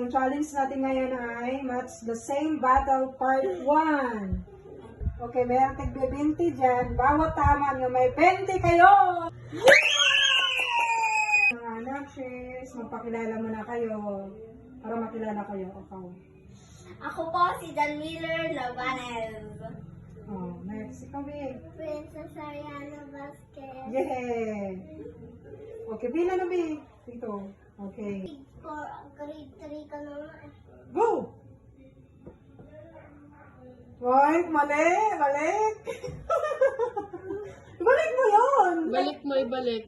yung challenge natin ngayon ay Match the Same Battle Part 1. Okay, mayroong tig-20 dyan. Bawat tama nyo, may 20 kayo! Mga anak, sis, magpakilala muna kayo. Para makilala kayo. Okay. Ako po si Dan Miller Labanez. Oh, next. Ikaw, Bing. Princess Ariana Vasquez. Yeah! Okay, bilang na, Bing. Ito. Okay. Grade 3 ka naman. Go! Hoy, mali! Balik! Balik mo yun! Balik mo, ibalik.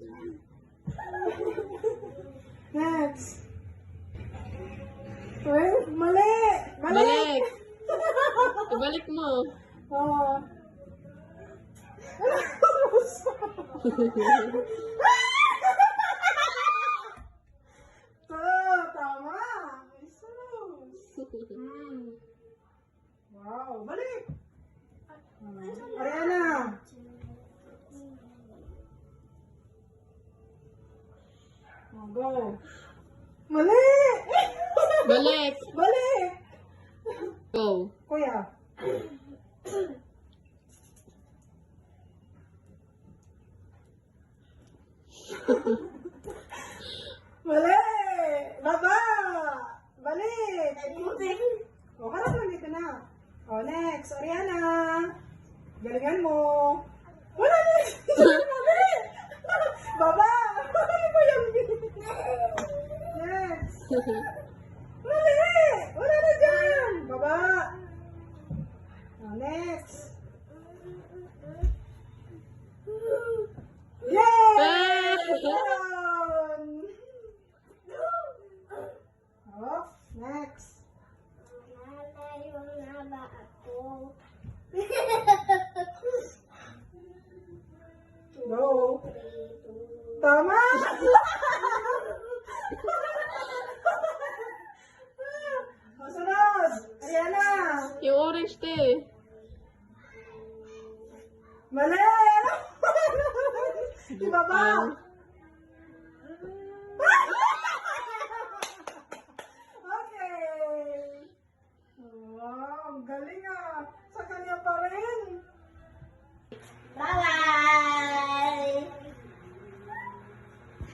Next. Hoy, mali! Balik! Ibalik mo. Oh. Tama! Jesus! Wow, balik! Ariana! Oh, go! Mali! Balik! Balik! Go. Kuya! Mali! Baba! Balik! O, karap lang dito na. O, next. Ariana! Galingan mo. Wala na! Mali! Baba! Ano ba yung next? Mali! Wala na dyan! Baba! O, next. Yay! Meron! Oh, next. Nalayo na ba ako? Go. Tama! Masunod! Ariana! Yung orange te. Mali! Ibaba! Okay! Wow, ang galing ah!